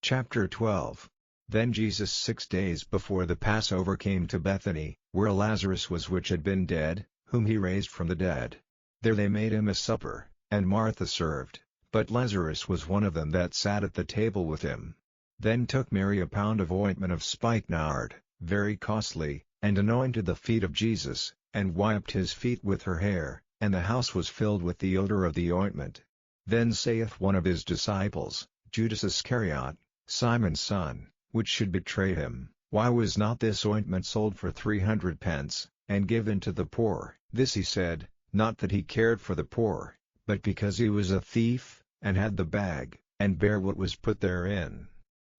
Chapter 12. Then Jesus 6 days before the Passover came to Bethany, where Lazarus was which had been dead, whom he raised from the dead. There they made him a supper, and Martha served, but Lazarus was one of them that sat at the table with him. Then took Mary a pound of ointment of spikenard, very costly, and anointed the feet of Jesus, and wiped his feet with her hair, and the house was filled with the odor of the ointment. Then saith one of his disciples, Judas Iscariot, Simon's son, which should betray him, Why was not this ointment sold for 300 pence, and given to the poor? This he said, not that he cared for the poor, but because he was a thief, and had the bag, and bare what was put therein.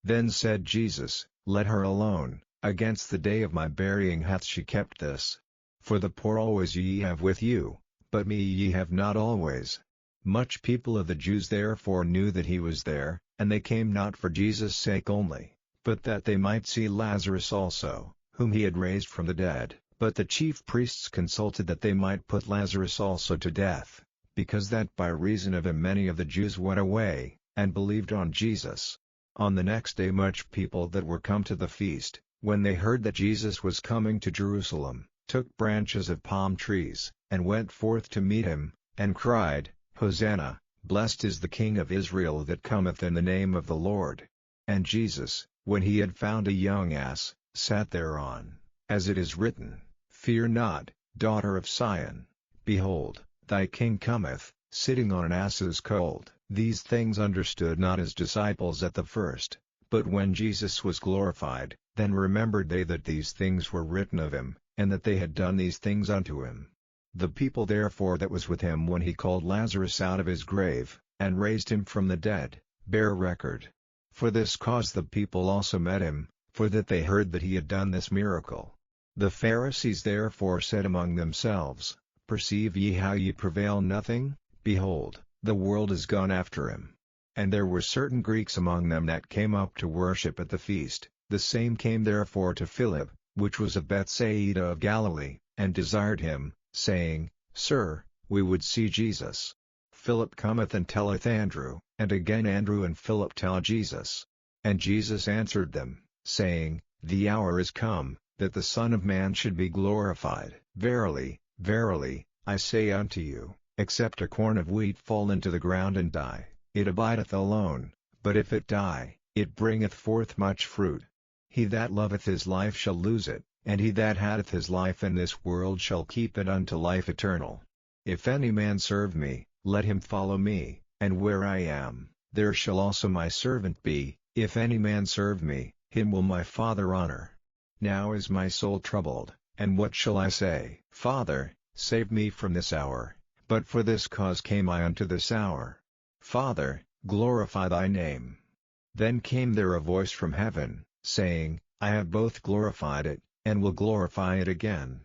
Then said Jesus, Let her alone, against the day of my burying hath she kept this. For the poor always ye have with you, but me ye have not always. Much people of the Jews therefore knew that he was there, and they came not for Jesus' sake only, but that they might see Lazarus also, whom he had raised from the dead. But the chief priests consulted that they might put Lazarus also to death, because that by reason of him many of the Jews went away, and believed on Jesus. On the next day much people that were come to the feast, when they heard that Jesus was coming to Jerusalem, took branches of palm trees, and went forth to meet him, and cried, Hosanna, blessed is the King of Israel that cometh in the name of the Lord. And Jesus, when he had found a young ass, sat thereon, as it is written, Fear not, daughter of Sion, behold, thy King cometh, sitting on an ass's colt. These things understood not his disciples at the first, but when Jesus was glorified, then remembered they that these things were written of him, and that they had done these things unto him. The people therefore that was with him when he called Lazarus out of his grave, and raised him from the dead, bear record. For this cause the people also met him, for that they heard that he had done this miracle. The Pharisees therefore said among themselves, Perceive ye how ye prevail nothing? Behold, the world is gone after him. And there were certain Greeks among them that came up to worship at the feast. The same came therefore to Philip, which was of Bethsaida of Galilee, and desired him, saying, Sir, we would see Jesus. Philip cometh and telleth Andrew, and again Andrew and Philip tell Jesus. And Jesus answered them, saying, The hour is come, that the Son of Man should be glorified. Verily, verily, I say unto you, except a corn of wheat fall into the ground and die, it abideth alone, but if it die, it bringeth forth much fruit. He that loveth his life shall lose it, and he that hateth his life in this world shall keep it unto life eternal. If any man serve me, let him follow me, and where I am, there shall also my servant be. If any man serve me, him will my Father honor. Now is my soul troubled, and what shall I say? Father, save me from this hour. But for this cause came I unto this hour. Father, glorify thy name. Then came there a voice from heaven, saying, I have both glorified it, and will glorify it again.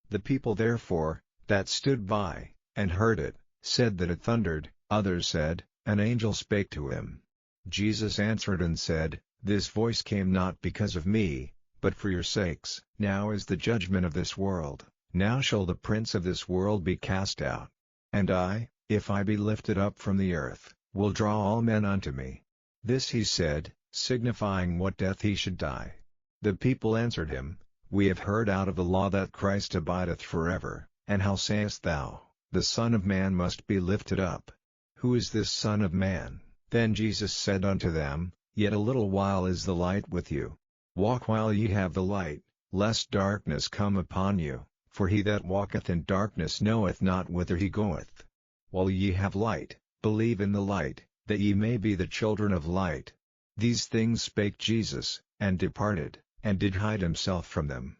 The people therefore, that stood by, and heard it, said that it thundered. Others said, An angel spake to him. Jesus answered and said, This voice came not because of me, but for your sakes. Now is the judgment of this world. Now shall the prince of this world be cast out. And I, if I be lifted up from the earth, will draw all men unto me. This he said, signifying what death he should die. The people answered him, We have heard out of the law that Christ abideth forever, and how sayest thou, the Son of Man must be lifted up? Who is this Son of Man? Then Jesus said unto them, Yet a little while is the light with you. Walk while ye have the light, lest darkness come upon you, for he that walketh in darkness knoweth not whither he goeth. While ye have light, believe in the light, that ye may be the children of light. These things spake Jesus, and departed, and did hide himself from them.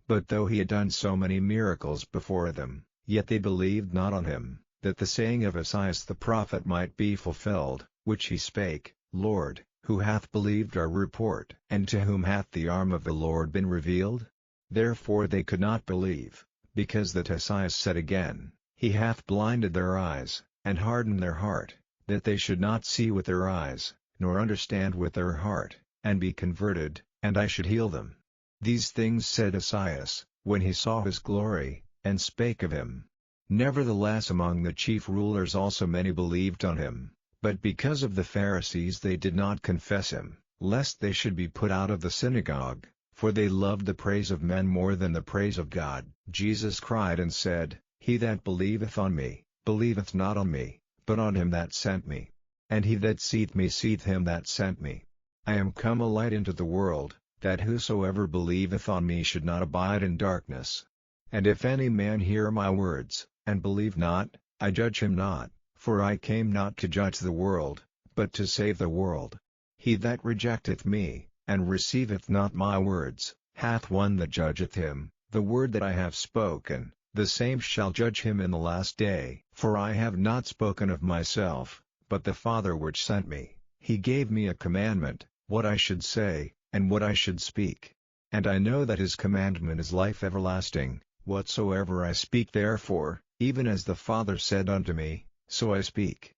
But though he had done so many miracles before them, yet they believed not on him, that the saying of Esaias the prophet might be fulfilled, which he spake, Lord, who hath believed our report? And to whom hath the arm of the Lord been revealed? Therefore they could not believe, because that Esaias said again, He hath blinded their eyes, and hardened their heart, that they should not see with their eyes, nor understand with their heart, and be converted, and I should heal them. These things said Esaias, when he saw his glory, and spake of him. Nevertheless among the chief rulers also many believed on him, but because of the Pharisees they did not confess him, lest they should be put out of the synagogue, for they loved the praise of men more than the praise of God. Jesus cried and said, He that believeth on me, believeth not on me, but on him that sent me. And he that seeth me seeth him that sent me. I am come a light into the world, that whosoever believeth on me should not abide in darkness. And if any man hear my words, and believe not, I judge him not, for I came not to judge the world, but to save the world. He that rejecteth me, and receiveth not my words, hath one that judgeth him. The word that I have spoken, the same shall judge him in the last day. For I have not spoken of myself, but the Father which sent me, he gave me a commandment, what I should say, and what I should speak. And I know that his commandment is life everlasting. Whatsoever I speak therefore, even as the Father said unto me, so I speak.